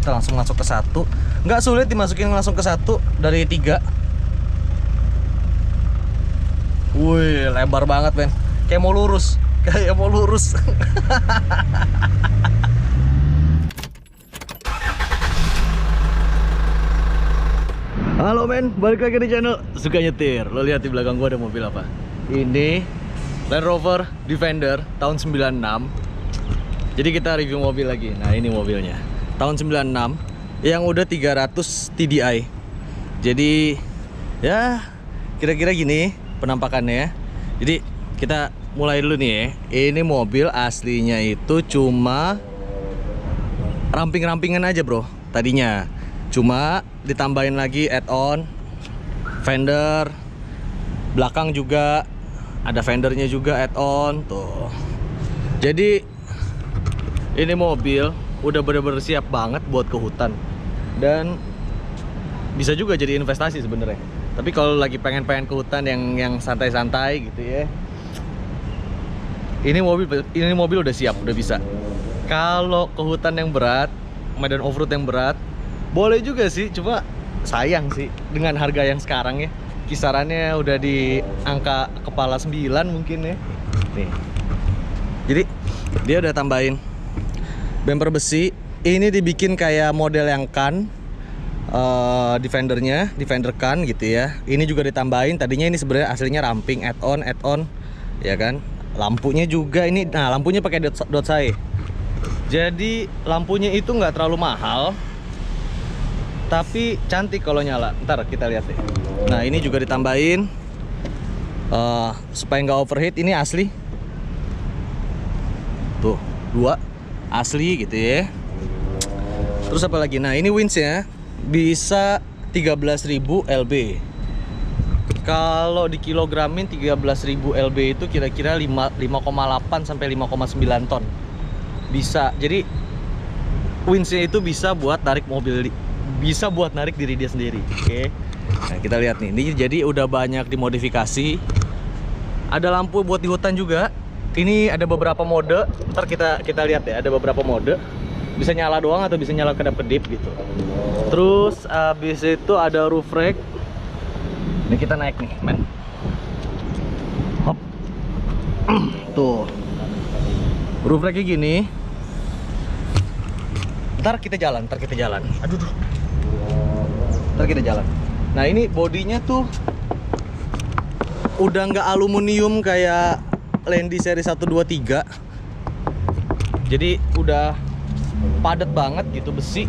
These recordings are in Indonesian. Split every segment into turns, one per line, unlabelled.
Kita langsung masuk ke 1. Nggak sulit dimasukin langsung ke 1 dari 3. Wih, lebar banget men. Kayak mau lurus. Kayak mau lurus. Halo men, balik lagi di channel Suka Nyetir. Lo lihat di belakang gua ada mobil apa? Ini Land Rover Defender tahun 96. Jadi kita review mobil lagi. Nah ini mobilnya tahun 96 yang udah 300 TDI. Jadi ya kira-kira gini penampakannya. Jadi kita mulai dulu nih ya. Ini mobil aslinya itu cuma ramping-rampingan aja bro tadinya. Cuma ditambahin lagi add-on fender. Belakang juga ada fendernya juga add-on tuh. Jadi ini mobil udah bener-bener siap banget buat ke hutan. Dan bisa juga jadi investasi sebenarnya. Tapi kalau lagi pengen ke hutan yang santai-santai gitu ya, ini mobil udah siap, udah bisa. Kalau ke hutan yang berat, medan off-road yang berat, boleh juga sih, cuma sayang sih dengan harga yang sekarang ya. Kisarannya udah di angka kepala 9 mungkin ya. Nih. Jadi dia udah tambahin bumper besi. Ini dibikin kayak model yang kan, Defendernya, Defender kan gitu ya. Ini juga ditambahin. Tadinya ini sebenarnya aslinya ramping, add-on, ya kan. Lampunya juga ini, nah lampunya pakai dot say. Jadi lampunya itu nggak terlalu mahal, tapi cantik kalau nyala. Ntar kita lihat deh. Nah ini juga ditambahin supaya nggak overheat. Ini asli. Tuh, 2 asli gitu ya. Terus apa lagi? Nah ini winchnya bisa 13.000 lb. Kalau di kilogramin 13.000 lb itu kira-kira 5,8 sampai 5,9 ton. Bisa. Jadi winchnya itu bisa buat narik mobil, bisa buat narik diri dia sendiri. Oke. Nah kita lihat nih. Ini jadi udah banyak dimodifikasi. Ada lampu buat di hutan juga. Ini ada beberapa mode, ntar kita lihat ya, ada beberapa mode. Bisa nyala doang atau bisa nyala kedap-kedip gitu. Terus abis itu ada roof rack. Ini kita naik nih, men. Hop. Tuh. Roof racknya gini. Ntar kita jalan. Aduh. Ntar kita jalan. Nah ini bodinya tuh udah nggak aluminium kayak Landy seri 123. Jadi udah padat banget gitu, besi.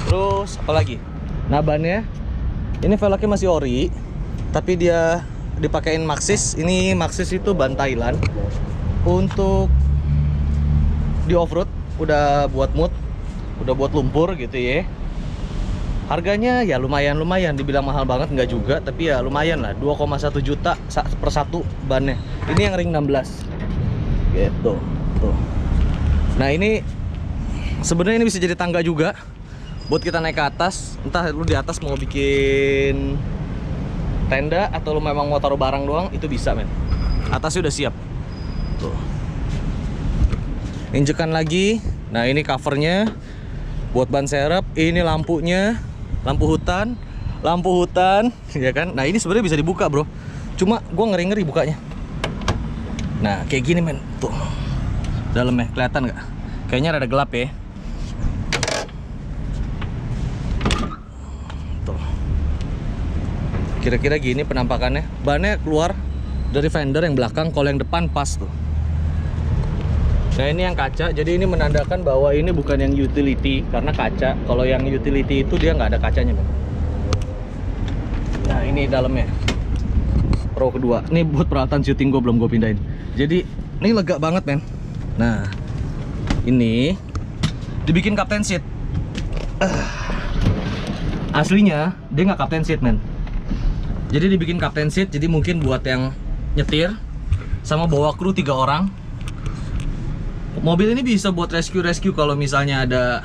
Terus apalagi? Nah bannya ini velgnya masih ori, tapi dia dipakein Maxxis. Ini Maxxis itu ban Thailand. Untuk di off-road udah buat mud, udah buat lumpur gitu ya. Harganya ya lumayan, dibilang mahal banget nggak juga, tapi ya lumayan lah, 2,1 juta per satu bannya. Ini yang ring 16 gitu tuh. Nah ini sebenarnya ini bisa jadi tangga juga buat kita naik ke atas. Entah lu di atas mau bikin tenda atau lu memang mau taruh barang doang, itu bisa men. Atasnya udah siap tuh. Injekan lagi. Nah ini covernya buat ban serep. Ini lampunya, lampu hutan ya kan. Nah ini sebenarnya bisa dibuka bro, cuma gua ngeri bukanya. Nah kayak gini men, tuh dalamnya kelihatan nggak? Kayaknya rada gelap ya. Tuh kira-kira gini penampakannya. Bannya keluar dari fender yang belakang, kalau yang depan pas tuh. Nah ini yang kaca, jadi ini menandakan bahwa ini bukan yang utility karena kaca. Kalau yang utility itu dia nggak ada kacanya men. Nah ini dalamnya row kedua. Ini buat peralatan syuting gue belum gue pindahin. Jadi ini lega banget men. Nah ini dibikin captain seat. Aslinya dia nggak captain seat men. Jadi dibikin captain seat, jadi mungkin buat yang nyetir sama bawa kru 3 orang. Mobil ini bisa buat rescue kalau misalnya ada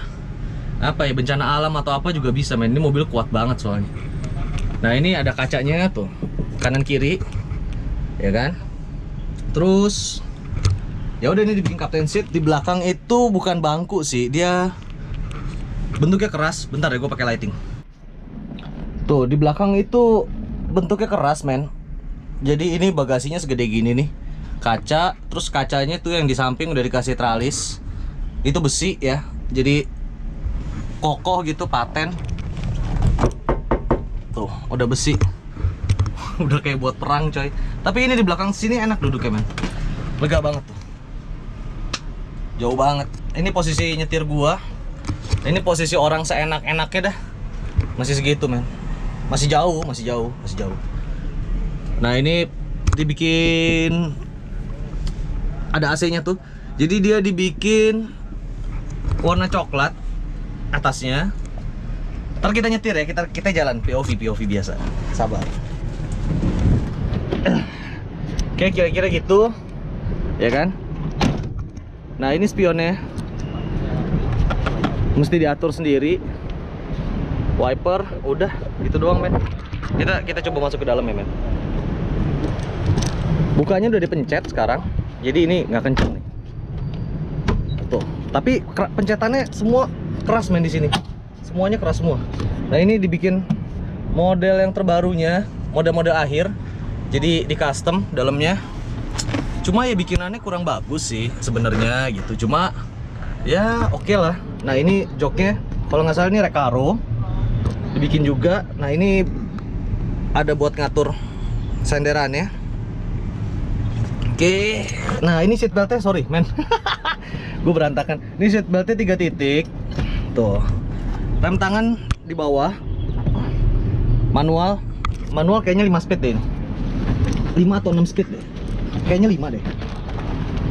apa ya, bencana alam atau apa juga bisa men. Ini mobil kuat banget soalnya. Nah ini ada kacanya tuh kanan kiri ya kan. Terus ya udah ini dibikin captain seat. Di belakang itu bukan bangku sih, dia bentuknya keras. Bentar ya, gue pakai lighting. Tuh di belakang itu bentuknya keras men. Jadi ini bagasinya segede gini nih, kaca. Terus kacanya tuh yang di samping udah dikasih tralis. Itu besi ya, jadi kokoh gitu, paten. Tuh udah besi. Udah kayak buat perang coy. Tapi ini di belakang sini enak duduknya men. Lega banget tuh. Jauh banget. Ini posisi nyetir gua. Ini posisi orang seenak-enaknya dah. Masih segitu men. Masih jauh. Nah ini dibikin, ada AC-nya tuh. Jadi dia dibikin warna coklat atasnya. Ntar kita nyetir ya, kita jalan POV biasa. Sabar. Oke, kira-kira gitu. Ya kan? Nah, ini spionnya. Mesti diatur sendiri. Wiper, udah gitu doang, men. Kita coba masuk ke dalam ya, men. Bukanya udah dipencet sekarang. Jadi ini nggak kenceng nih. Tuh, tapi pencetannya semua keras men di sini. Semuanya keras semua. Nah, ini dibikin model yang terbarunya, model-model akhir. Jadi di custom dalamnya. Cuma ya bikinannya kurang bagus sih sebenarnya gitu. Cuma ya oke lah. Nah, ini joknya kalau nggak salah ini Recaro. Dibikin juga. Nah, ini ada buat ngatur senderannya. Oke. Nah, ini seat beltnya, sorry men. Gue berantakan. Ini seat beltnya 3 titik. Tuh. Rem tangan di bawah. Manual kayaknya 5 speed deh ini. 5 atau 6 speed deh. Kayaknya 5 deh.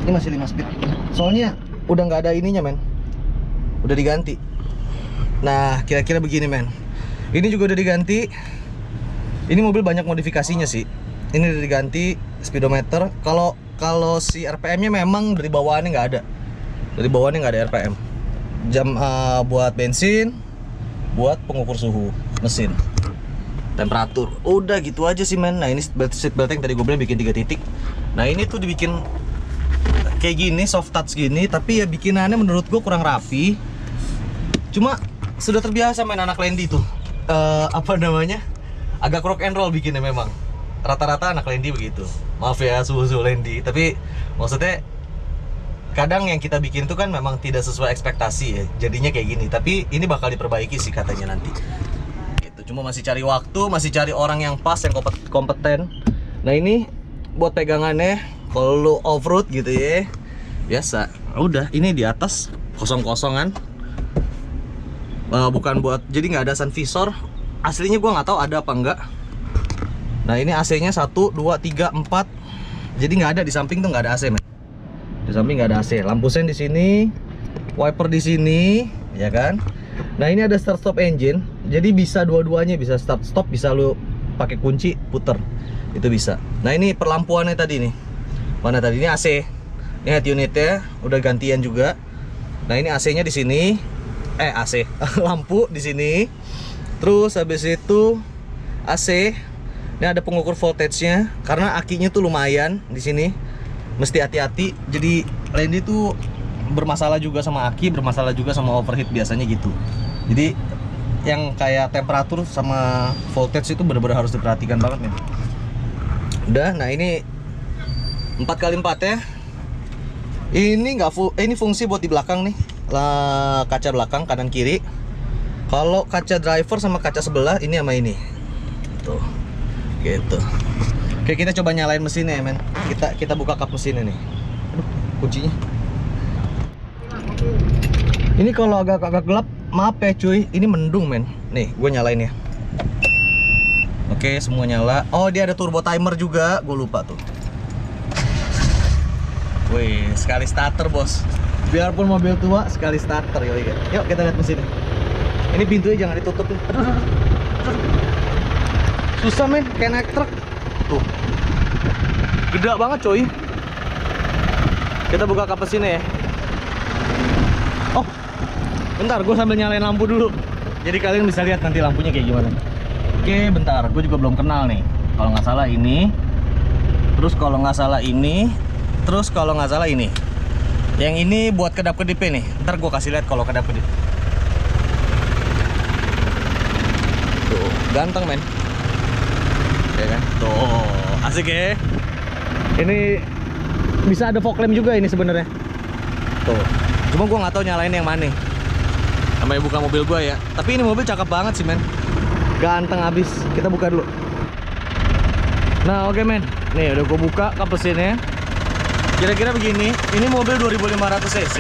Ini masih 5 speed. Soalnya udah nggak ada ininya men. Udah diganti. Nah, kira-kira begini men. Ini juga udah diganti. Ini mobil banyak modifikasinya sih. Ini udah diganti speedometer. Kalau si RPM-nya memang dari bawaannya nggak ada. Dari bawaannya nggak ada RPM. Jam buat bensin, buat pengukur suhu mesin, temperatur. Udah gitu aja sih men. Nah, ini seat belt yang tadi gue bilang bikin 3 titik. Nah, ini tuh dibikin kayak gini, soft touch gini. Tapi ya bikinannya menurut gue kurang rapi. Cuma sudah terbiasa main anak Landy tuh. Apa namanya, agak rock and roll bikinnya memang. Rata-rata anak Landy begitu. Maaf ya suhu-suhu Landy, tapi maksudnya kadang yang kita bikin tuh kan memang tidak sesuai ekspektasi ya. Jadinya kayak gini. Tapi ini bakal diperbaiki sih katanya nanti. Gitu. Cuma masih cari waktu, masih cari orang yang pas, yang kompeten. Nah, ini buat pegangannya kalau lu off-road gitu ya. Biasa. Udah, ini di atas kosong-kosongan. Bukan buat, jadi nggak ada sun visor. Aslinya gua nggak tahu ada apa enggak. Nah, ini AC-nya 1, 2, 3, 4. Jadi nggak ada di samping tuh, nggak ada AC men. Di samping nggak ada AC. Lampu sen di sini, wiper di sini, ya kan. Nah, ini ada start stop engine. Jadi bisa dua-duanya, bisa start stop, bisa lu pakai kunci puter. Itu bisa. Nah, ini perlampuannya tadi nih. Mana tadi, ini AC. Ini head unitnya udah gantian juga. Nah, ini AC-nya di sini. AC. Lampu di sini. Terus habis itu AC. Ini ada pengukur voltage-nya karena akinya tuh lumayan di sini. Mesti hati-hati. Jadi Landy tuh bermasalah juga sama aki, bermasalah juga sama overheat biasanya gitu. Jadi yang kayak temperatur sama voltage itu benar-benar harus diperhatikan banget nih. Udah, nah ini 4x4 ya. Ini nggak ini fungsi buat di belakang nih. Lah, kaca belakang kanan kiri. Kalau kaca driver sama kaca sebelah ini sama ini. Tuh. Gitu. Oke, kita coba nyalain mesinnya ya men. Kita buka kap mesinnya nih. Aduh, kuncinya. Ini kalau agak gelap, maaf ya cuy, ini mendung men. Nih, gue nyalain ya. Oke, semua nyala. Oh, dia ada turbo timer juga, gue lupa tuh. Wih, sekali starter bos. Biarpun mobil tua, sekali starter. Yuk kita lihat mesinnya. Ini pintunya jangan ditutup nih. Susah men, kayak naik truk. Tuh, gede banget coy. Kita buka kap mesinnya ya. Oh, bentar, gue sambil nyalain lampu dulu. Jadi kalian bisa lihat nanti lampunya kayak gimana. Oke, bentar, gue juga belum kenal nih. Kalau nggak salah ini. Terus kalau nggak salah ini. Terus kalau nggak salah ini. Yang ini buat kedap-kedipnya nih. Ntar gue kasih lihat kalau kedap-kedip. Tuh, ganteng men. Ya kan? Tuh, asik ya. Ini bisa ada fog lamp juga ini sebenarnya. Tuh. Cuma gua nggak tahu nyalain yang mana. Namanya buka mobil gua ya. Tapi ini mobil cakep banget sih men. Ganteng abis. Kita buka dulu. Nah, oke men. Nih udah gua buka kap mesinnya. Kira-kira begini. Ini mobil 2500 cc.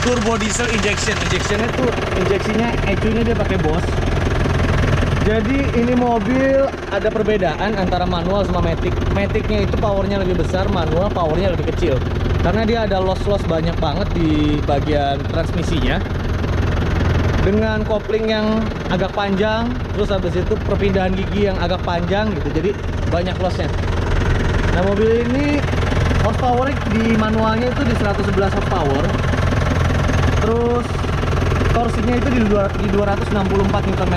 Turbo diesel injection. Injectionnya tuh injeksinya ECU-nya dia pakai Bosch. Jadi ini mobil ada perbedaan antara manual sama matic. Maticnya itu powernya lebih besar, manual powernya lebih kecil. Karena dia ada loss-loss banyak banget di bagian transmisinya. Dengan kopling yang agak panjang, terus habis itu perpindahan gigi yang agak panjang gitu. Jadi banyak lossnya. Nah mobil ini horsepower di manualnya itu di 111 horsepower. Terus torsinya itu di 264 Nm.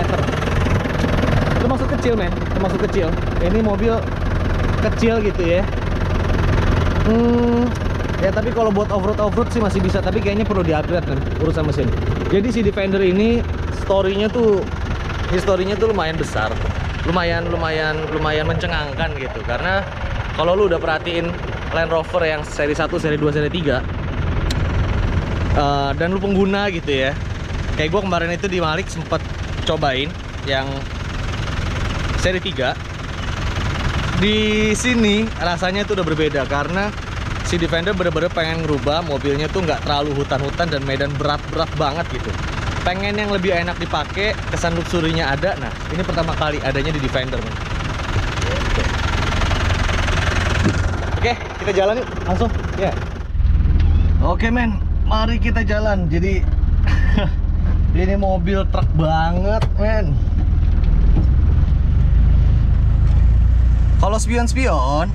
Termasuk kecil men, termasuk kecil. Ini mobil kecil gitu ya. Ya tapi kalau buat off-road sih masih bisa. Tapi kayaknya perlu di-upgrade kan urusan mesin. Jadi si Defender ini historinya tuh lumayan besar, lumayan mencengangkan gitu. Karena kalau lu udah perhatiin Land Rover yang seri 1, seri 2, seri 3 dan lu pengguna gitu ya. Kayak gua kemarin itu di Malik sempet cobain yang seri 3. Di sini rasanya tuh udah berbeda karena si Defender bener-bener pengen ngerubah mobilnya tuh nggak terlalu hutan-hutan dan medan berat-berat banget gitu. Pengen yang lebih enak dipakai, kesan luxury-nya ada. Nah, ini pertama kali adanya di Defender, men. Oke, kita jalan yuk langsung. Ya. Oke, men. Mari kita jalan. Jadi ini mobil truk banget, men. Kalau spion-spion,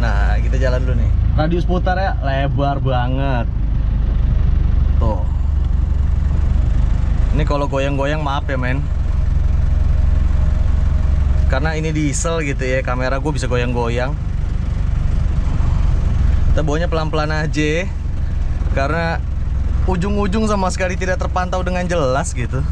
nah kita jalan dulu nih. Radius putarnya lebar banget. Tuh. Ini kalau goyang-goyang maaf ya men. Karena ini diesel gitu ya, kamera gue bisa goyang-goyang. Kita bawanya pelan-pelan aja. Karena ujung-ujung sama sekali tidak terpantau dengan jelas gitu.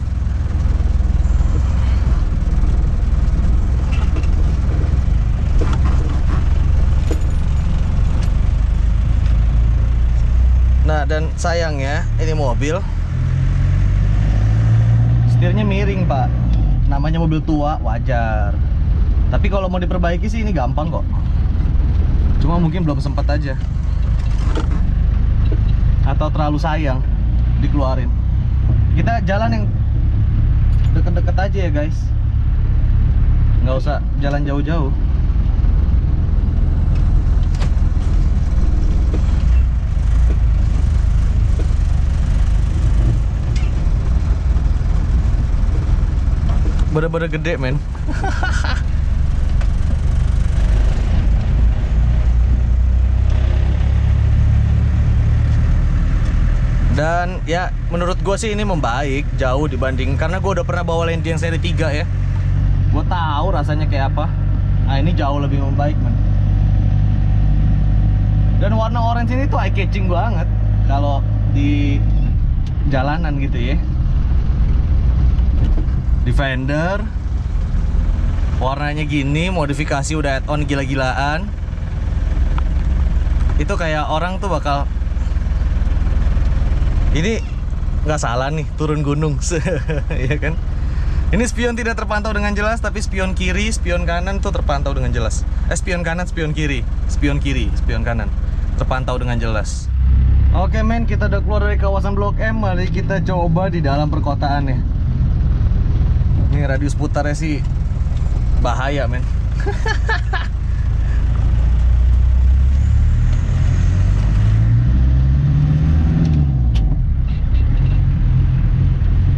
Nah dan sayangnya ini mobil setirnya miring pak. Namanya mobil tua wajar. Tapi kalau mau diperbaiki sih ini gampang kok. Cuma mungkin belum sempat aja. Atau terlalu sayang dikeluarin. Kita jalan yang deket-deket aja ya guys. Nggak usah jalan jauh-jauh. Bener-bener gede men. Dan ya menurut gue sih ini membaik jauh dibanding, karena gue udah pernah bawa Landy yang seri 3 ya. Gue tahu rasanya kayak apa. Nah ini jauh lebih membaik men. Dan warna orange ini tuh eye catching banget kalau di jalanan gitu ya. Defender warnanya gini, modifikasi udah add-on gila-gilaan. Itu kayak orang tuh bakal, ini nggak salah nih turun gunung. Ya kan. Ini spion tidak terpantau dengan jelas, tapi spion kiri, spion kanan tuh terpantau dengan jelas. Spion kanan, spion kiri, spion kiri, spion kanan terpantau dengan jelas. Oke men, kita udah keluar dari kawasan Blok M. Mari kita coba di dalam perkotaan ya. Ini radius putarnya sih bahaya men.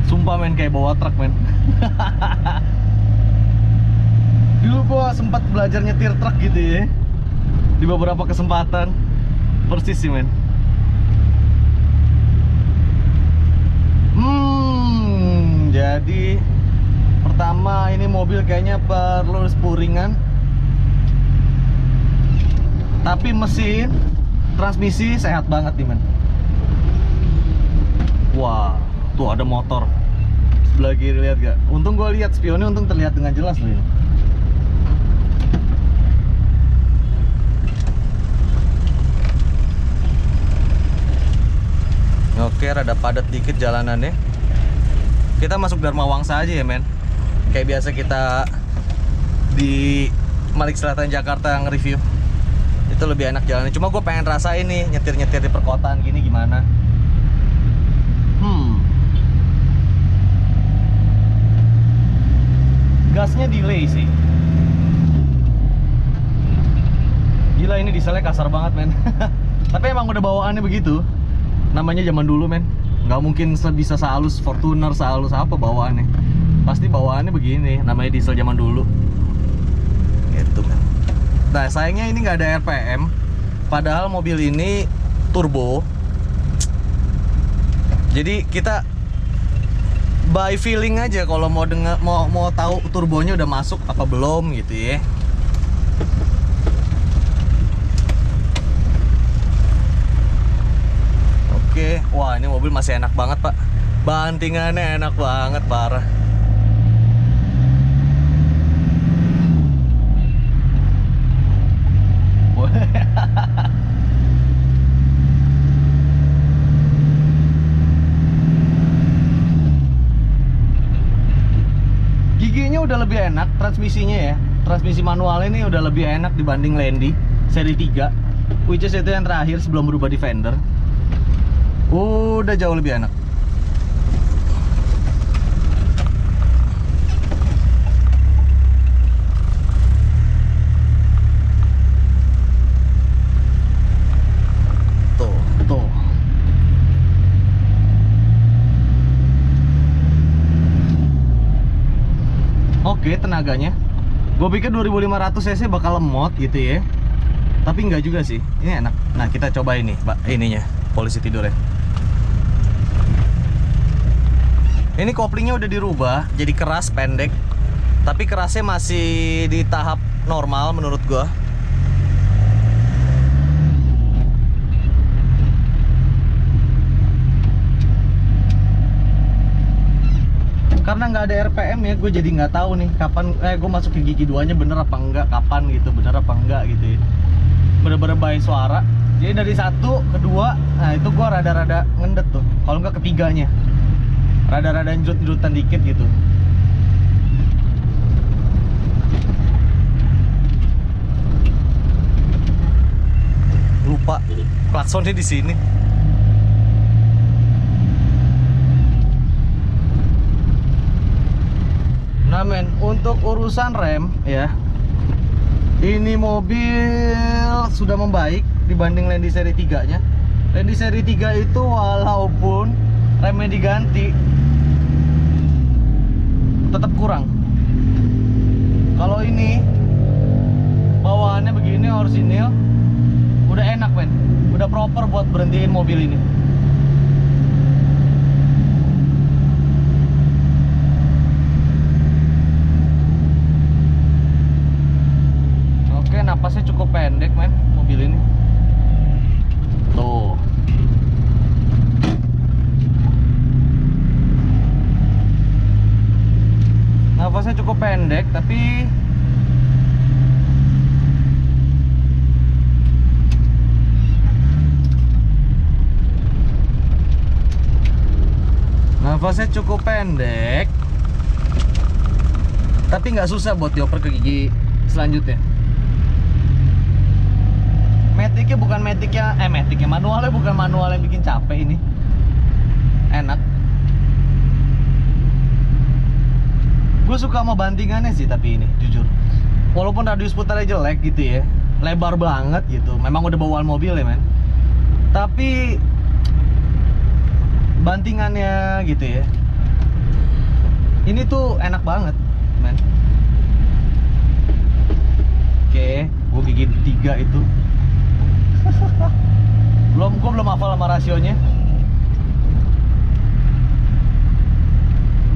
Sumpah men, kayak bawa truk men. Dulu gua sempat belajar nyetir truk gitu ya, di beberapa kesempatan. Persis sih men. Jadi pertama ini mobil kayaknya perlu spuringan. Tapi mesin, transmisi sehat banget nih men. Wah, tuh ada motor Sebelah kiri lihat gak? Untung gue lihat spionnya, untung terlihat dengan jelas loh ini. Oke, rada padat dikit jalanannya. Kita masuk Dharma Wangsa aja ya men. Kayak biasa kita di Malik Selatan Jakarta nge-review. Itu lebih enak jalannya. Cuma gue pengen rasain nih nyetir-nyetir di perkotaan gini gimana. Gasnya delay sih. Gila, ini dieselnya kasar banget men. Tapi emang udah bawaannya begitu. Namanya zaman dulu men. Nggak mungkin bisa sehalus Fortuner, sehalus apa bawaannya. Pasti bawaannya begini. Namanya diesel zaman dulu. Gitu men. Nah sayangnya ini nggak ada RPM. Padahal mobil ini turbo. Jadi kita by feeling aja kalau mau dengar, mau tahu turbonya udah masuk apa belum gitu ya. Oke, wah ini mobil masih enak banget pak. Bantingannya enak banget parah. Giginya udah lebih enak, transmisinya ya. Transmisi manual ini udah lebih enak dibanding Landy seri 3, which is itu yang terakhir sebelum berubah Defender. Udah jauh lebih enak. Tuh. Oke, tenaganya. Gue pikir 2500 cc bakal lemot gitu ya. Tapi enggak juga sih. Ini enak. Nah, kita coba ini, Pak, ininya. Polisi tidur ya. Ini koplingnya udah dirubah jadi keras pendek. Tapi kerasnya masih di tahap normal menurut gua. Karena nggak ada RPM ya, gue jadi nggak tahu nih kapan gue masuk ke gigi 2-nya bener apa enggak, kapan gitu, bener apa enggak gitu ya. Bener-bener bayi suara. Jadi dari 1 ke 2, nah itu gue rada-rada ngendet tuh. Kalau nggak ketiganya, rada-rada njut-njutan dikit gitu. Lupa klaksonnya di sini. Nah men, untuk urusan rem ya, ini mobil sudah membaik dibanding Landy seri 3 nya. Landy seri 3 itu walaupun remnya diganti tetap kurang. Kalau ini bawaannya begini orisinil, udah enak men, udah proper buat berhentiin mobil ini. Oke, napasnya cukup pendek men mobil ini. Tuh. Nafasnya cukup pendek tapi nggak susah buat dioper ke gigi selanjutnya. Maticnya bukan maticnya manualnya bukan manual yang bikin capek ini. Enak. Gue suka sama bantingannya sih tapi ini jujur. Walaupun radius putarnya jelek gitu ya, lebar banget gitu. Memang udah bawaan mobil ya men. Tapi bantingannya gitu ya, ini tuh enak banget men. Oke, gue gigi 3 itu. Gue belum hafal sama rasionya.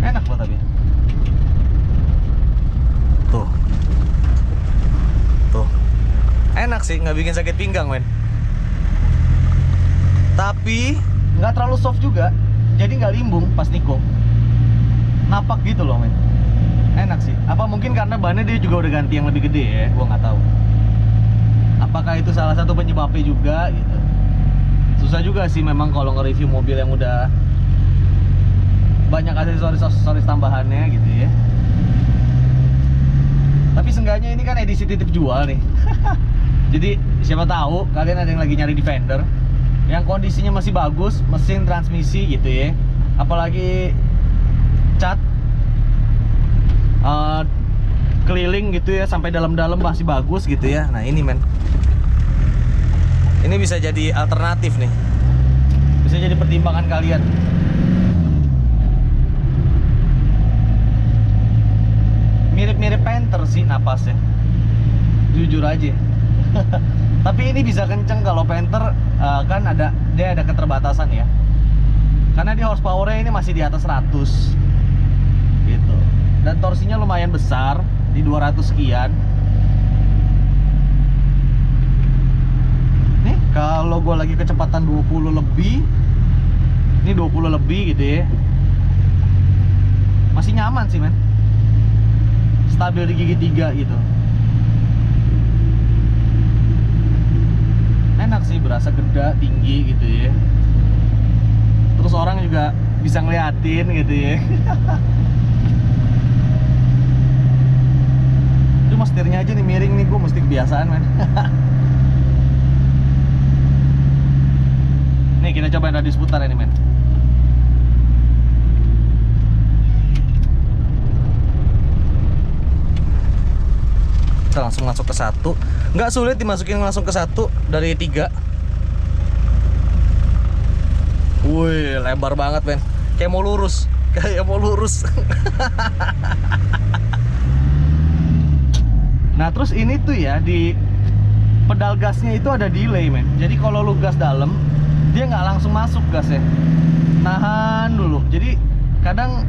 Enak banget tapi. Tuh. Enak sih, nggak bikin sakit pinggang men. Tapi nggak terlalu soft juga, jadi nggak limbung pas niko. napak gitu loh men. Enak sih. Apa mungkin karena bannya dia juga udah ganti yang lebih gede ya, gua nggak tahu. Apakah itu salah satu penyebabnya juga gitu. Susah juga sih memang kalau nge-review mobil yang udah banyak aksesoris tambahannya gitu ya. Tapi seenggaknya ini kan edisi titip jual nih. Jadi siapa tahu kalian ada yang lagi nyari Defender yang kondisinya masih bagus, mesin, transmisi gitu ya. Apalagi cat keliling gitu ya, sampai dalam-dalam masih bagus gitu ya. Nah ini men, ini bisa jadi alternatif nih, bisa jadi pertimbangan kalian. Mirip-mirip Panther sih napasnya, jujur aja. Tapi ini bisa kenceng. Kalau Panther kan dia ada keterbatasan ya, karena dia horsepower-nya ini masih di atas 100 gitu. Dan torsinya lumayan besar di 200 sekian. Nih kalau gue lagi kecepatan 20 lebih, ini 20 lebih gitu ya, masih nyaman sih men, stabil di gigi 3 gitu. Enak sih, berasa geda, tinggi gitu ya. Terus orang juga bisa ngeliatin gitu ya. Cuma setirnya aja nih miring nih, gue mesti kebiasaan men. Nih kita cobain radius putar ini men. Kita langsung masuk ke 1. Nggak sulit dimasukin langsung ke 1 dari 3. Wih, lebar banget men. Kayak mau lurus. Kayak mau lurus. Nah terus ini tuh ya, di pedal gasnya itu ada delay men. Jadi kalau lu gas dalam, dia nggak langsung masuk gasnya, nahan dulu. Jadi kadang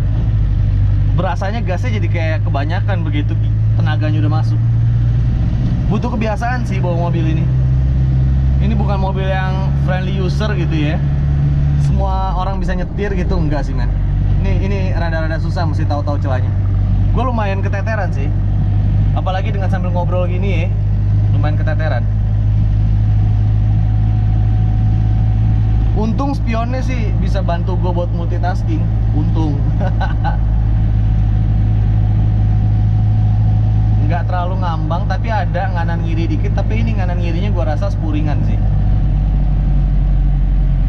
berasanya gasnya jadi kayak kebanyakan begitu tenaganya udah masuk. Butuh kebiasaan sih bawa mobil ini. Ini bukan mobil yang friendly user gitu ya, semua orang bisa nyetir gitu, enggak sih men. Ini rada-rada susah, mesti tahu-tahu celahnya. Gue lumayan keteteran sih, apalagi dengan sambil ngobrol gini ya, lumayan keteteran. Untung spionnya sih bisa bantu gue buat multitasking, untung. Nggak terlalu ngambang, tapi ada nganan ngiri dikit. Tapi ini nganan ngirinya gue rasa spuringan sih.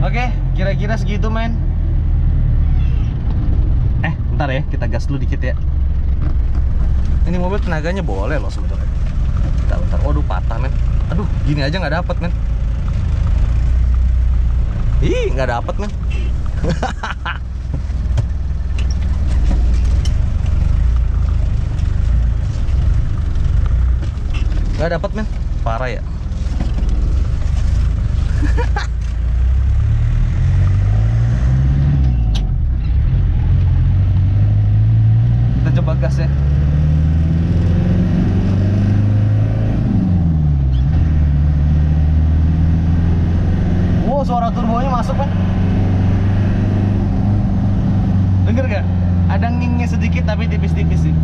Oke, kira-kira segitu men. Bentar ya, kita gas dulu dikit ya. Ini mobil tenaganya boleh loh sebetulnya. Bentar. Waduh patah men. Aduh, gini aja nggak dapet men. Ih, nggak dapet men. Nggak dapet men, parah ya. Kita coba gas ya. Wow, suara turbonya masuk kan? Denger gak? Ada ngingnya sedikit tapi tipis-tipis sih.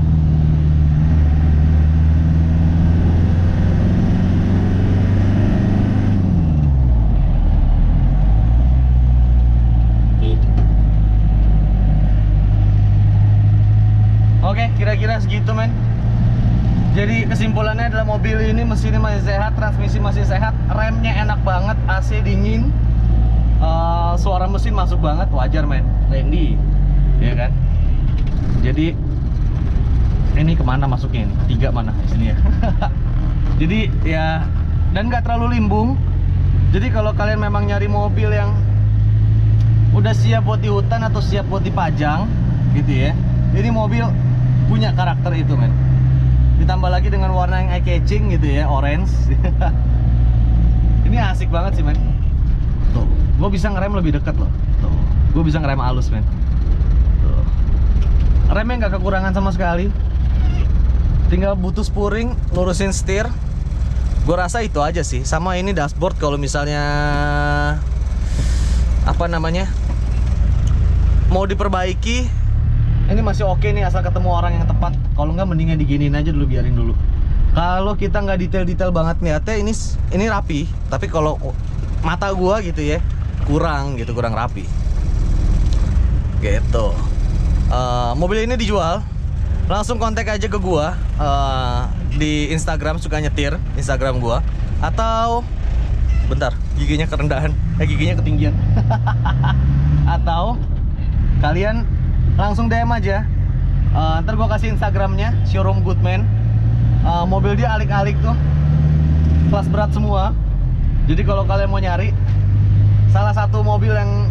Oke, kira-kira segitu men. Jadi kesimpulannya adalah mobil ini mesinnya masih sehat, transmisi masih sehat, remnya enak banget, AC dingin, suara mesin masuk banget, wajar men, Randy, ya kan? Jadi ini kemana masuknya ini? 3 mana? Sini ya. Jadi ya, dan nggak terlalu limbung. Jadi kalau kalian memang nyari mobil yang udah siap buat di hutan atau siap buat dipajang gitu ya, ini mobil punya karakter itu men. Ditambah lagi dengan warna yang eye catching gitu ya, orange. Ini asik banget sih men. Tuh, gue bisa ngerem lebih dekat loh. Tuh, gue bisa ngerem halus men. Tuh, remnya nggak kekurangan sama sekali. Tinggal butuh spurring, lurusin setir. Gue rasa itu aja sih. Sama ini dashboard, kalau misalnya apa namanya, mau diperbaiki, Ini masih oke nih asal ketemu orang yang tepat. Kalau nggak mendingan diginiin aja dulu, biarin dulu. Kalau kita nggak detail-detail banget lihatnya, ini rapi. Tapi kalau mata gua gitu ya, kurang rapi. Gitu. Mobil ini dijual. Langsung kontak aja ke gua di Instagram, suka nyetir Instagram gua. Atau bentar, giginya kerendahan, giginya ketinggian. Atau kalian langsung DM aja. Ntar gua kasih Instagramnya, Showroom Goodman. Mobil dia alik-alik tuh, kelas berat semua. Jadi kalau kalian mau nyari salah satu mobil yang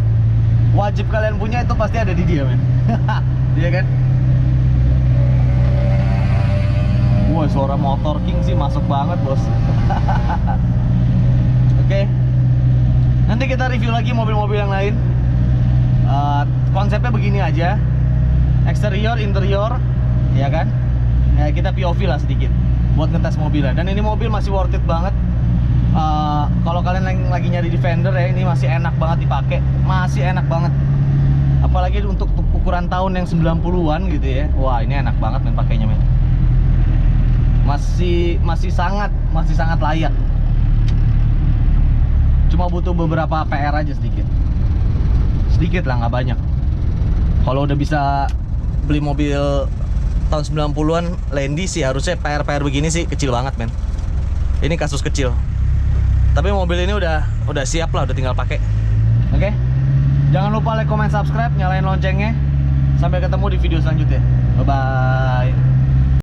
wajib kalian punya, itu pasti ada di dia, men. Iya kan? Wah, suara motor King sih masuk banget, bos. Oke. Nanti kita review lagi mobil-mobil yang lain. Konsepnya begini aja, eksterior, interior, ya kan? Kita POV lah sedikit buat ngetes mobilnya. Dan ini mobil masih worth it banget. Kalau kalian lagi nyari Defender ya, ini masih enak banget dipakai, masih enak banget. Apalagi untuk ukuran tahun yang 90-an gitu ya. Wah, ini enak banget men pakainya, men. Masih sangat layak. Cuma butuh beberapa PR aja sedikit lah, nggak banyak. Kalau udah bisa beli mobil tahun 90-an Landy sih, harusnya PR begini sih kecil banget, men. Ini kasus kecil. Tapi mobil ini udah siap lah, udah tinggal pakai. Oke? Jangan lupa like, comment, subscribe, nyalain loncengnya. Sampai ketemu di video selanjutnya. Bye bye.